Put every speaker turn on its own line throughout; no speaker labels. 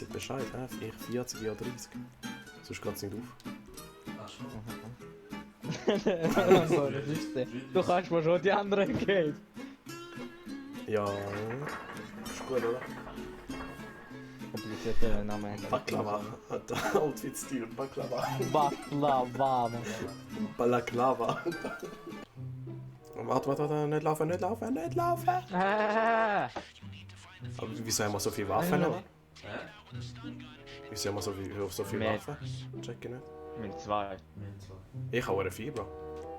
wissen Bescheid, hä? Ich 40, ja 30. Sonst geht's nicht auf.
Ach schon.
So, das ist der. Du kannst mir schon die anderen geben.
Ja, ist gut, oder?
Komplizierter Name.
Baklava. Hat der Outfit-Stil. Baklava.
Baklava.
Balaklava. Warte, nicht laufen.
Ah.
Aber wieso haben wir so viele Waffen?
Ja.
Hä? Wieso haben wir so viele
Mehr.
Waffen? Check ich nicht.
Mit 2.
Ich habe eine 4, Bro.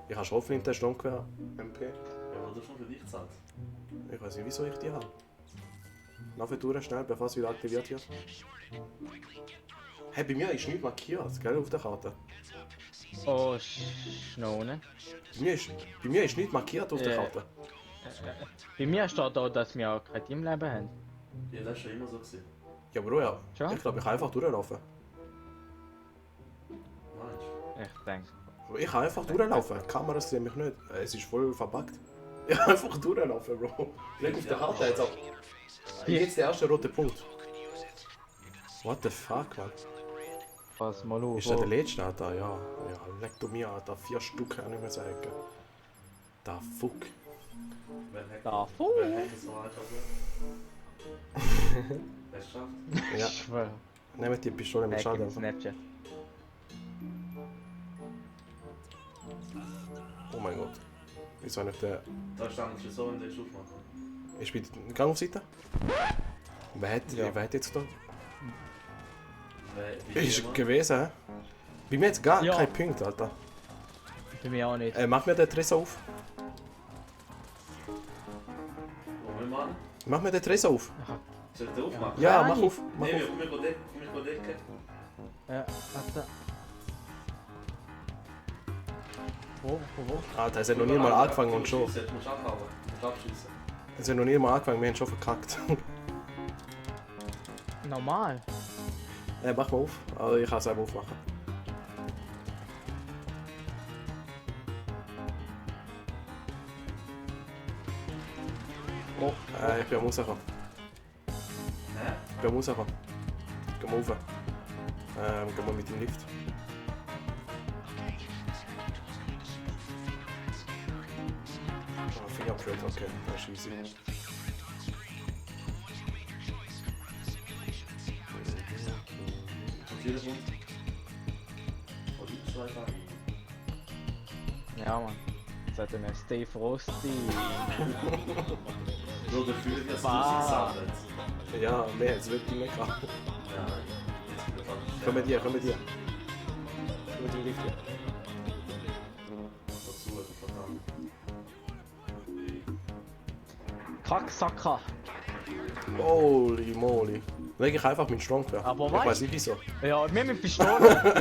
Ich habe Schrotflinte, Sturmgewehr, MP.
Ja, aber du schon für dich zahlt.
Ich weiß nicht, wieso ich die habe. Nachher durch, schnell, bevor es wieder aktiviert wird. Hey, bei mir ist nichts markiert, gell, auf der Karte.
Oh, Schnone.
Bei mir ist nichts markiert auf der Karte.
Bei mir steht da, dass wir auch kein Teamleben haben.
Ja, das war schon immer so gewesen.
Ja, Bro, ja.
Schon?
Ich glaube, ich kann einfach durchlaufen.
Meinst
Ich denke.
Ich kann einfach durchlaufen. Die Kameras sehen mich nicht. Es ist voll verpackt. Ich kann einfach durchlaufen, Bro. Leg auf der Karte jetzt ab. Hier jetzt der erste rote Punkt. What the fuck, man?
Pass mal auf.
Ist der letzte, Alter? Ja. Ja, leck du mir, Alter. 4 Stück kann ich mir sagen. Da fuck.
du? Wer hackt?
Da,
Wer hackt so weit auf? Wer es schafft?
Ja,
Ich schwöre.
nehmt die Pistole mit
Hack im
Schaden.
Snapchat.
Oh mein Gott. Wieso nicht der...
Da stand schon so, wenn du jetzt aufmachst.
Ich bin Gang auf Seite. Wer hat jetzt da? Ist gewesen, hä? Bei mir jetzt gar
Ja.
kein Punkt, Alter.
Bei mir auch nicht.
Mach mir den Tresor auf.
Wo wir machen?
Mach mir den Tresor auf.
Soll ich den aufmachen?
Ja,
Nein.
mach auf. Mach
Nee,
auf.
wir gehen decken.
Ja, warte. Wo?
Alter, es hat noch nie mal angefangen und schon.
Du musst abhauen. Du musst abschießen.
Es hat noch nie mal angefangen, wir haben schon verkackt.
Normal.
Mach mal auf. Also ich kann es einfach aufmachen. Oh, ich bin am rausgekommen.
Hä?
Ich bin am rausgekommen. Geh mal rauf. Geh mal mit dem Lift. Ah, Fingerprint, okay, das ist easy.
Und Telefon? Und die zwei Tage.
Ja, Mann. Jetzt hat er Stay Frosty.
Nur dafür, dass du
Bah.
Musik sammelt.
Ja, mehr, jetzt wird die nicht haben.
Ja, jetzt wird es
Komm mit dir. Komm mit dem Lift hier.
dazu, verdammt.
Kacksacker.
Holy moly. Leg ich einfach mit Stromquer.
Aber
ich
weißt-
weiß nicht wieso.
Ja, wir mit Pistole.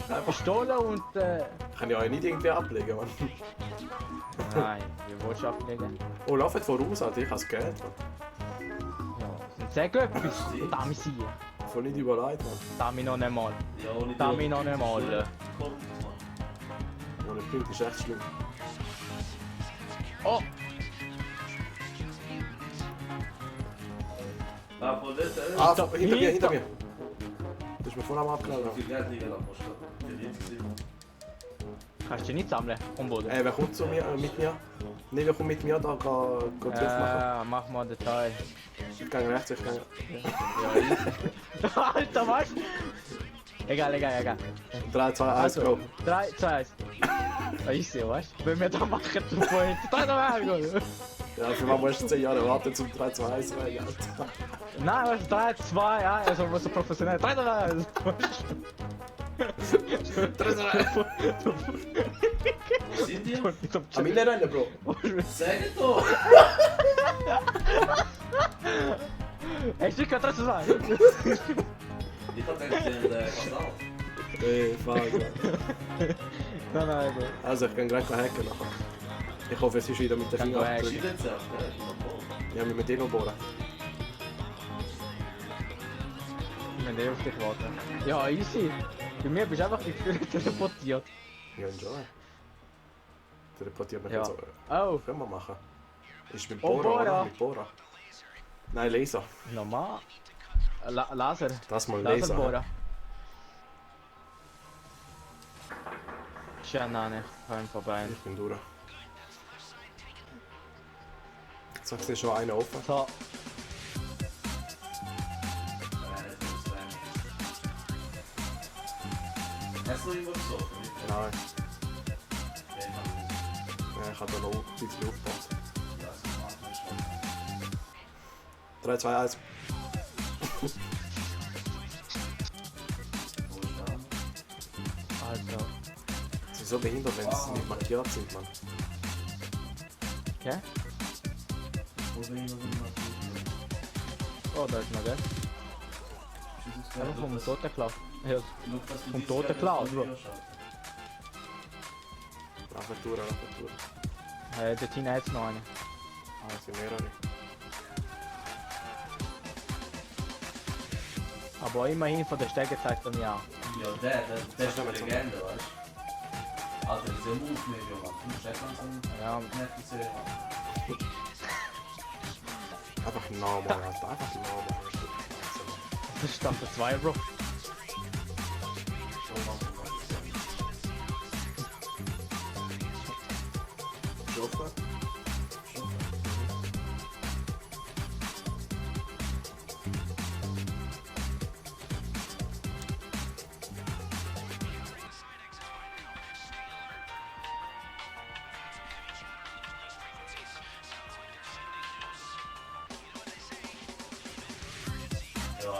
Ja. Pistole und
Kann ich euch nicht irgendwie ablegen, Mann.
Nein, wie willst du ablegen?
Oh, lauft voraus, Alter, ich has Geld, Mann.
Ja. Sag etwas. Dami sie.
Voll nicht überlegt, Mann.
Dami noch nicht mal.
Ja, ohne
Dami noch nicht mal.
Kommt, Mann.
Ohne Punkt ist echt schlimm.
Oh!
Ah, von dort,
Ah,
Hinter-
hinter mir. Das ist mir voll am
wie
Abknallen.
viel Geld liegen lassen musst du? Für die gesehen.
Kannst du dich nicht sammeln? Am Boden.
Wer kommt zu mir, mit mir? Nee, wer kommt mit mir da, geht Griff machen.
Mach mal den Teil.
Ich gehe rechts, ich gehe...
Alter, was? Egal.
3, 2, 1,
Also,
go.
3, 2, 1. Ich sehe, was? Wenn wir da machen, du vorhin. Da,
Ja, für was musst du 10 Jahre warten zum 3, 2, 1 rein, Alter.
Nein, was? 3, 2, ja, also was so professionell. 3, 2, 1.
3, 2, 1.
Wo sind die?
Am Innenrennen, Bro.
Sag doch!
Ey, schick 3, 2, 1.
Ich hab gedacht, den Kasal.
Ey, fuck, Mann.
Nein, Bro.
Also, ich kann gleich hacken nachher. Ich hoffe, es ist wieder mit der
Kann
Finger.
go hacken.
Schieden zuerst, gell? Ich mach voll.
Ja, wir müssen den noch bohren.
Ich will eh auf dich warten. Ja, easy. Bei mir bist du einfach gefühlt teleportiert.
Ja, enjoy. Teleportiert mich
Ja.
jetzt auch.
Oh,
Können wir machen. Ist mit
Oh,
Bohrer,
Bohrer.
oder? Mit Bohrer. Nein, Laser.
normal. Laser.
Das mal Laser.
Laserbohrer. Ja, nein, ich kann vorbei.
Ich bin durch. Jetzt sagst du schon einen offen.
So,
Hast du irgendwo gesoffen?
Nein,
Ja, ich habe
ja, ich habe da noch ein bisschen aufgebaut.
ja, das macht man schon.
3, 2, 1.
Wo ist der?
also.
Sie sind so behindert, wenn sie nicht markiert sind, Mann.
Okay.
Wo bin ich noch nicht markiert?
Oh, da ist noch der. Einfach vom Toten geklaut. Ja, vom Toten geklaut, Bro.
Nachher durch.
Dort hinten hat es noch eine.
Ah, es sind mehrere.
Aber immerhin von der Stege zeigt er mir an.
Ja, der ist eine Legende, weißt du? Alter, diese Move nicht, Junge. Du musst echt langsam
Ja,
nicht gesehen haben.
Einfach normal, Alter. Einfach normal.
das ist Staffel 2, Bro.
Schaffen?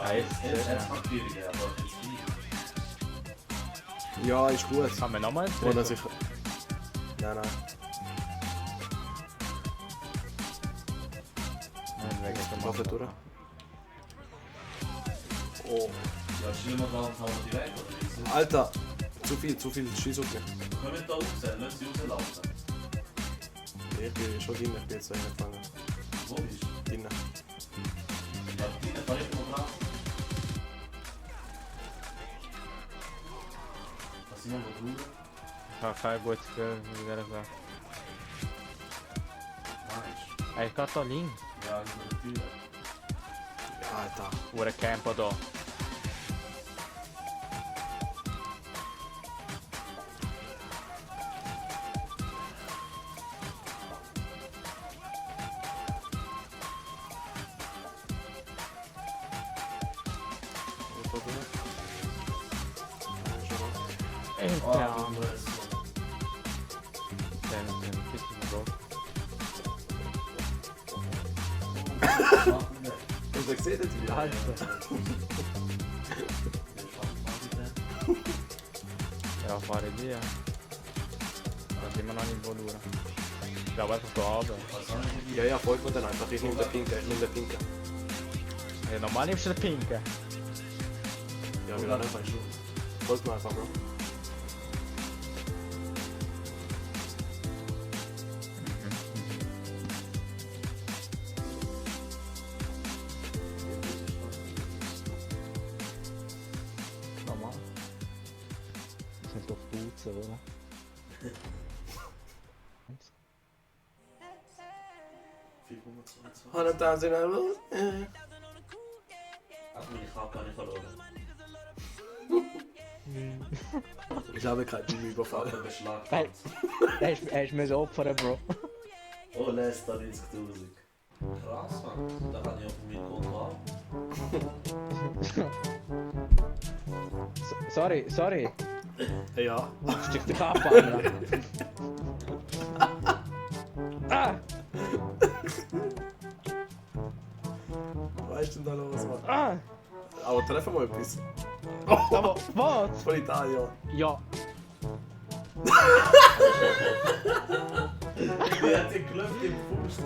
Ja, jetzt macht schwieriger, aber es ist viel.
Ja, ist gut.
Kann man nochmal ins
Oder
Dritten?
sich. Nein.
Nein, wegen der
Nachher
Masse.
durch. Oh.
Ja, stell mal dran, haben wir die weg, oder wie ist es?
Alter! Zu viel Scheiss auf mich.
Können wir da raus, lass sie rauslaufen.
Ich bin schon drin, ich bin jetzt reingefangen.
Wo bist du?
Drinnen.
Ja, die fahr ich mal dran. Was sind wir da drüber?
Ich habe kein gutes Gefühl, wie wäre das?
Nein.
Ich gehe da links.
Ja, über die Tür.
Ja, Alter.
Wo der Camper da.
Oh,
Ja,
du bist so.
der ist ein bisschen so.
Was machen wir?
Hast du gesehen, die
Alter. Ja, fahre ich dir. Da sind wir noch nicht wo durch. Ich glaube einfach da runter.
Ja, folgt mir dann einfach. Ich nehme den Pinken.
Ja, normal nimmst du den Pinken.
Ja, wir werden einfach schon. Folgt mir einfach, Bro.
Normal. Das sind doch Duzen, oder?
Hallo, da sind wir.
Ach, meine Kappe habe ich verloren.
Ich habe keinen Überfall.
Kappe beschlagnahmt.
Er ist mir so opfern, Bro.
Oh, lässt da 90.000. Krass, Mann. Da kann ich auf meinem Konto haben.
Sorry.
Ja.
Stück die Kappe an. Ah!
Was ist denn da los, Mann?
Ah!
Aber treffen wir etwas.
Aber was?
Von Italien.
Ja.
Wer hat den geklopft im Fuß?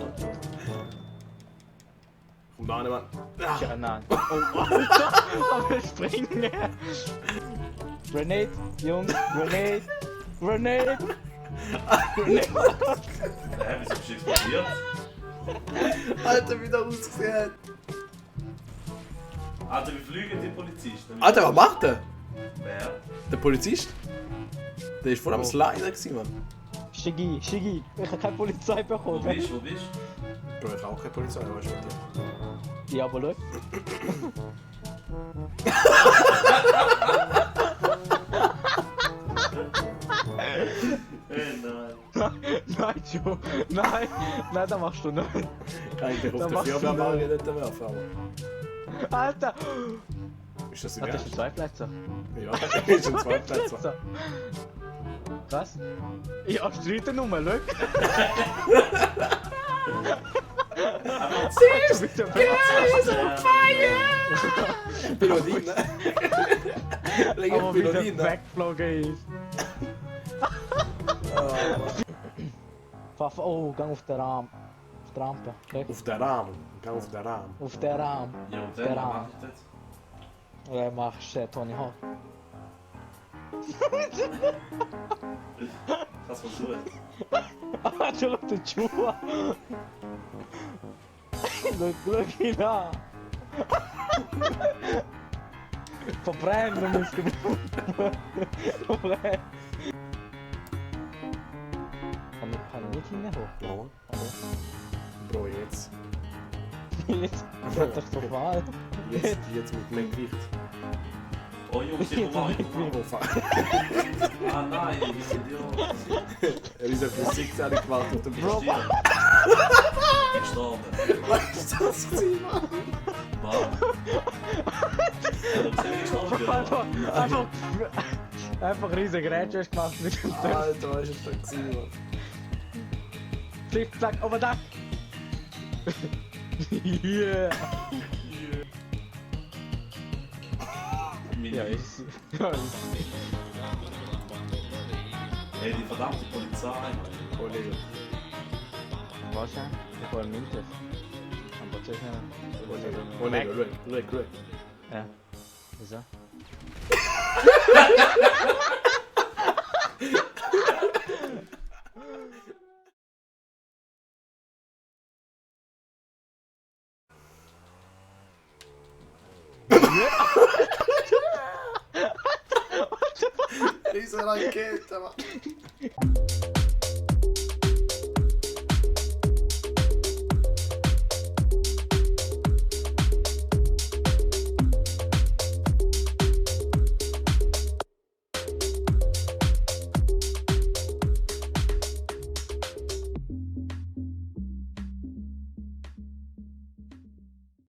Komm da, Mann. Ja.
Ja, nein. Oh, Alter! Aber springen! Grenade, Jungs, Grenade! Grenade!
Hä, wieso bist du explodiert?
Alter, wie der ausgesehen hat.
Alter, wie fliegen die Polizisten?
Alter, was macht der?
Wer?
Der Polizist? Der ist vor allem
Oh.
Slider gewesen, Mann.
Shiggy. Ich habe keine Polizei
Wo
bekommen.
bist du? Wo bist du?
Bro, ich habe auch keine Polizei, weißt du.
Ja, aber schau. Nein, Joe. Nein, nein, das machst du nicht.
Eigentlich auf
Da
den
machst du
Feuerwehrwagen nicht werfen, aber...
Alter!
Ist das
Ah,
in
das sind zwei Plätze.
Ja, ist ein Zweitplätzer.
Was? Ja, streiten nur, schau.
Siehst
Bitte,
Guys on fire! Pilotine. Leg
aber
auf
wie der
Pilotine.
weggeflogen ist. Pfaffe, oh, gang auf den Rahmen. Auf die Rampe. Schau.
Auf den Rahmen. Geh auf den Rahmen.
Auf den Rahmen.
Ja, und
Der
dann
Rahmen.
mach ich das.
Ja, machst du Tony Hawk.
Das war gut.
Ah, du schaust den Schuh an. Schau ihn an. Verbrennen musst du. Verbrennen. Kann ich nicht hinhoch?
Nochmal.
Hallo?
Bro, jetzt.
Jetzt wird doch so mal.
Jetzt mit mehr Gewicht.
Oh Jungs, ich komm mal, ich komm mal.
Oh, fuck.
Ah nein, ich bin Idiot.
Er ist auf Musik gemacht auf dem
Bro,
Gestorben.
Was ist das gewesen, Mann?
Was? Ja, du bist ja gestorben.
einfach riesen Grätsche hast gemacht mit dem Töpf.
Alter, was ist das gewesen, Mann?
Flick, zack, over da. Yeah. Ja, ist. Ja, ist.
Ey, die verdammte Polizei, Mann.
Kollege.
Was ja? Ich wollte Mintes. Aber das ist ja.
Kollege, schau.
Ja. Wieso?
Riesen Rakete, Mann.